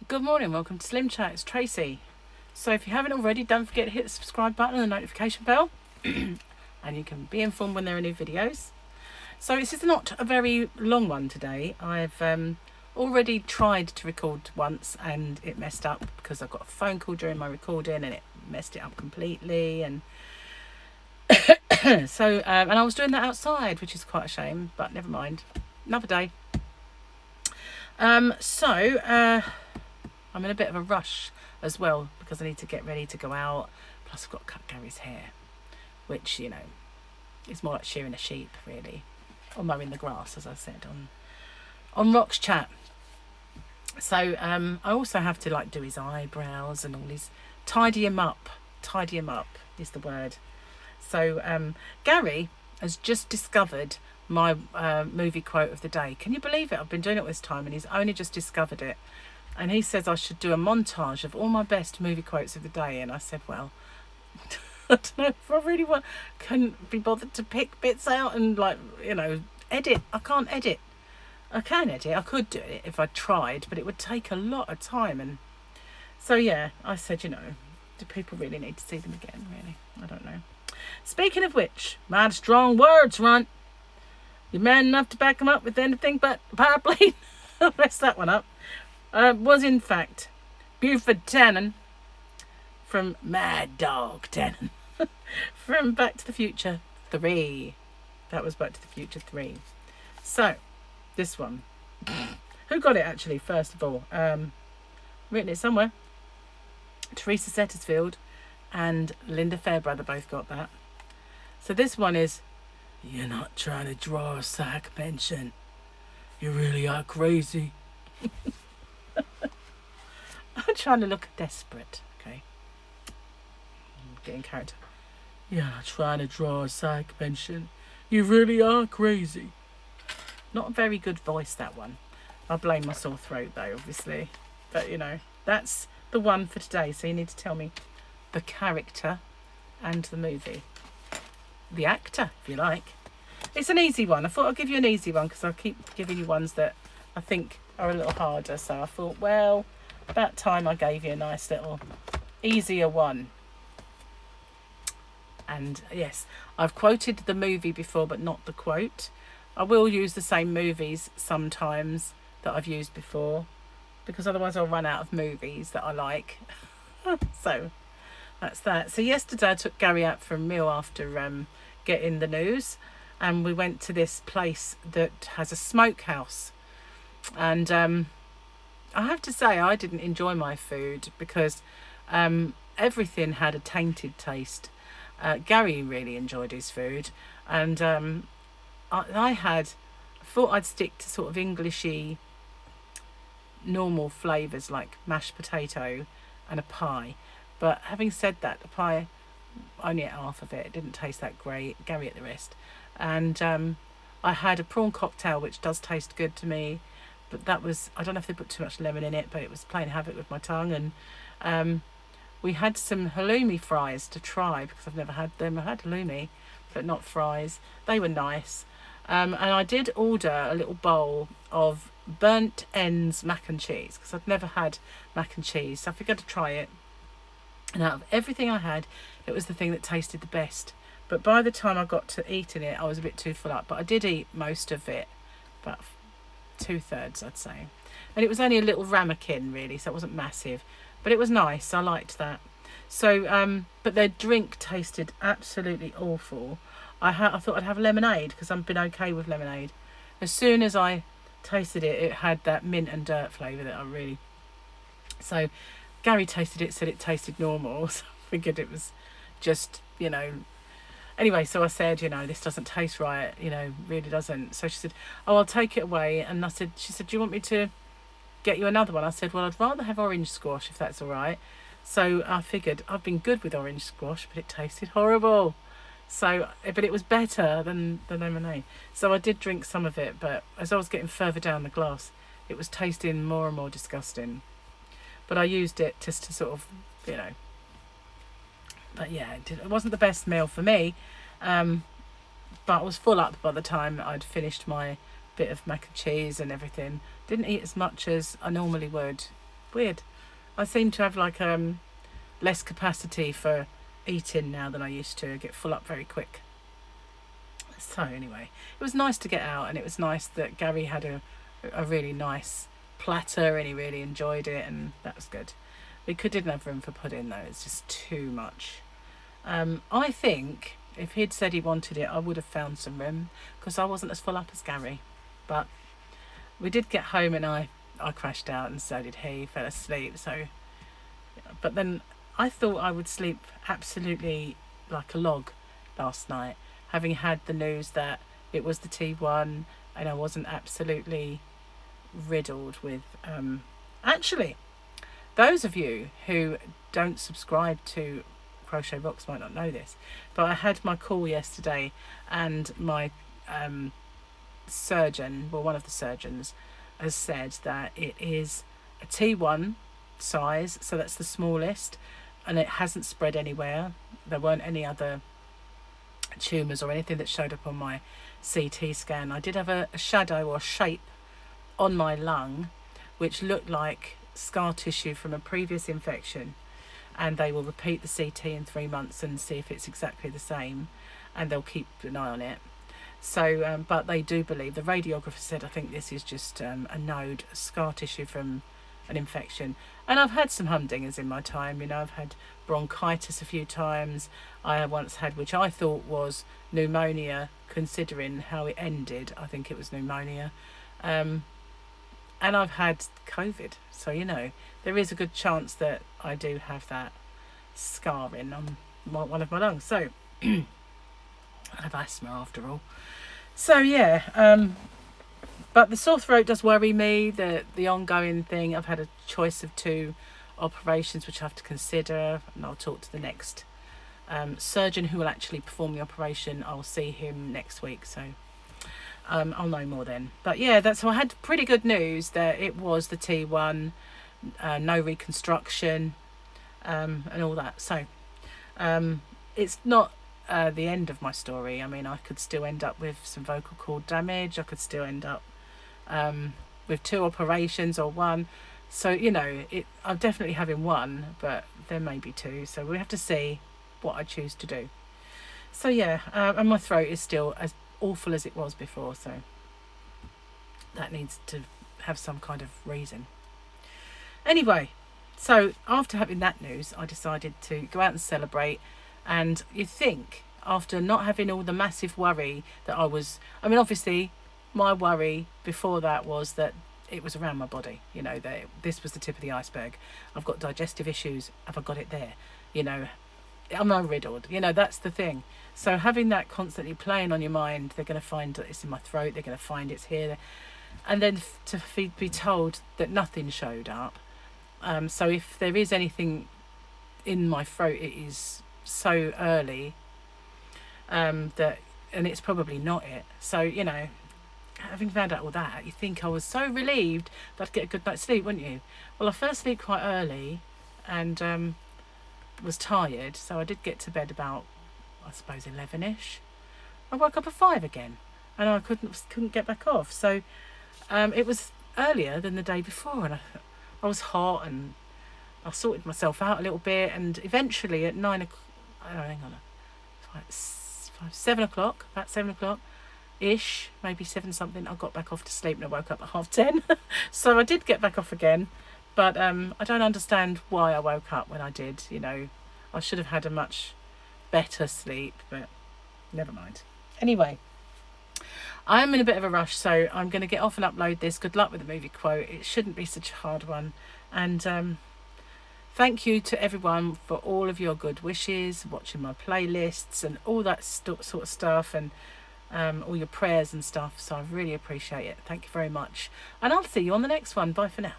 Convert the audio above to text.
Good morning, welcome to SlimChat. It's Tracy. So if you haven't already, don't forget to hit the subscribe button and the notification bell and you can be informed when there are new videos. So this is not a very long one today. I've already tried to record once and it messed up because I got a phone call during my recording and it messed it up completely. And so and I was doing that outside, which is quite a shame, but never mind, another day. I'm in a bit of a rush as well because I need to get ready to go out. Plus I've got to cut Gary's hair, which, you know, is more like shearing a sheep really, or mowing the grass, as I said on Rock's chat. So I also have to like do his eyebrows and all his tidy him up is the word. So Gary has just discovered my movie quote of the day. Can you believe it? I've been doing it this time and he's only just discovered it. And he says I should do a montage of all my best movie quotes of the day. And I said, well, I don't know if I really couldn't be bothered to pick bits out and, like, you know, edit. I can't edit. I can edit. I could do it if I tried, but it would take a lot of time. And so, yeah, I said, you know, do people really need to see them again, really? I don't know. Speaking of which, mighty strong words, Runt. You man enough to back them up with anything but power plane? I messed that one up. Was in fact Buford Tannen from Mad Dog Tannen from Back to the Future 3. That was Back to the Future 3. So this one, who got it actually? First of all, written it somewhere. Teresa Settersfield and Linda Fairbrother both got that. So this one is, you're not trying to draw a psych pension. You really are crazy. I'm trying to look desperate, okay? I'm getting character. You're not trying to draw a psych pension. You really are crazy. Not a very good voice, that one. I blame my sore throat though, obviously. But, you know, that's the one for today. So you need to tell me the character and the movie. The actor, if you like. It's an easy one. I thought I'd give you an easy one because I keep giving you ones that I think are a little harder. So I thought, well, about time I gave you a nice little easier one. And yes, I've quoted the movie before, but not the quote. I will use the same movies sometimes that I've used before, because otherwise I'll run out of movies that I like. So that's that. So yesterday I took Gary out for a meal after getting the news, and we went to this place that has a smokehouse. And I have to say I didn't enjoy my food because everything had a tainted taste. Gary really enjoyed his food, and I thought I'd stick to sort of Englishy normal flavours like mashed potato and a pie. But having said that, the pie, only ate half of it. It didn't taste that great. Gary ate the rest. And I had a prawn cocktail, which does taste good to me. But that was, I don't know if they put too much lemon in it, but it was playing havoc with my tongue. And we had some halloumi fries to try because I've never had them. I had halloumi, but not fries. They were nice. And I did order a little bowl of burnt ends mac and cheese because I'd never had mac and cheese. So I figured to try it. And out of everything I had, it was the thing that tasted the best. But by the time I got to eating it, I was a bit too full up. But I did eat most of it, about 2/3, I'd say. And it was only a little ramekin, really, so it wasn't massive. But it was nice. I liked that. So, but their drink tasted absolutely awful. I thought I'd have lemonade because I've been okay with lemonade. As soon as I tasted it, it had that mint and dirt flavour that I really... So Gary tasted it, said it tasted normal. So I figured it was just, you know... Anyway, so I said, you know, this doesn't taste right, you know, really doesn't. So she said, oh, I'll take it away. And she said, do you want me to get you another one? I said, well, I'd rather have orange squash if that's all right. So I figured I've been good with orange squash, but it tasted horrible. So, but it was better than the lemonade. So I did drink some of it, but as I was getting further down the glass, it was tasting more and more disgusting. But I used it just to sort of, you know. But yeah, it wasn't the best meal for me. But I was full up by the time I'd finished my bit of mac and cheese and everything. Didn't eat as much as I normally would, Weird. I seem to have like less capacity for eating now than I used to. I get full up very quick. So anyway, it was nice to get out, and it was nice that Gary had a really nice platter and he really enjoyed it, and that was good. We didn't have room for pudding though, it's just too much. I think if he'd said he wanted it, I would have found some room, because I wasn't as full up as Gary. But we did get home and I crashed out, and so did he, fell asleep. So, but then I thought I would sleep absolutely like a log last night, having had the news that it was the T1 and I wasn't absolutely riddled with actually, those of you who don't subscribe to Crochet Rocks might not know this, but I had my call yesterday, and my surgeon, well, one of the surgeons, has said that it is a T1 size, so that's the smallest, and it hasn't spread anywhere. There weren't any other tumours or anything that showed up on my CT scan. I did have a shadow or shape on my lung which looked like scar tissue from a previous infection, and they will repeat the CT in 3 months and see if it's exactly the same, and they'll keep an eye on it. So but they do believe, the radiographer said, I think this is just a node, scar tissue from an infection. And I've had some humdingers in my time, you know. I've had bronchitis a few times. I once had, which I thought was pneumonia, considering how it ended. I think it was pneumonia. And I've had COVID, so you know, there is a good chance that I do have that scarring on one of my lungs. So I have asthma after all. So yeah, but the sore throat does worry me, the ongoing thing. I've had a choice of 2 operations which I have to consider, and I'll talk to the next surgeon who will actually perform the operation. I'll see him next week, so I'll know more then. But yeah, so I had pretty good news that it was the T1, no reconstruction, and all that. So it's not the end of my story. I mean, I could still end up with some vocal cord damage. I could still end up with 2 operations or 1. So, you know, I'm definitely having 1, but there may be 2. So we have to see what I choose to do. So yeah, and my throat is still as awful as it was before, so that needs to have some kind of reason. Anyway, so after having that news, I decided to go out and celebrate. And you think, after not having all the massive worry that I mean, obviously my worry before that was that it was around my body, you know, that this was the tip of the iceberg. I've got digestive issues. Have I got it there? You know, am I riddled? You know, that's the thing. So having that constantly playing on your mind, they're going to find that it's in my throat, they're going to find it's here, and then to be told that nothing showed up. So if there is anything in my throat, it is so early and it's probably not it. So, you know, having found out all that, you think I was so relieved that I'd get a good night's sleep, wouldn't you? Well, I fell asleep quite early and was tired, so I did get to bed about, I suppose, 11ish. I woke up at 5 again, and I couldn't get back off. So it was earlier than the day before, and I was hot, and I sorted myself out a little bit, and eventually at 9 o'clock, hang on, 7 o'clock, about 7 o'clock ish, maybe 7 something, I got back off to sleep, and I woke up at 10:30. So I did get back off again, but I don't understand why I woke up when I did. You know, I should have had a much better sleep, but never mind. Anyway, I'm in a bit of a rush, so I'm going to get off and upload this. Good luck with the movie quote. It shouldn't be such a hard one. And thank you to everyone for all of your good wishes, watching my playlists and all that sort of stuff, and all your prayers and stuff. So I really appreciate it. Thank you very much. And I'll see you on the next one. Bye for now.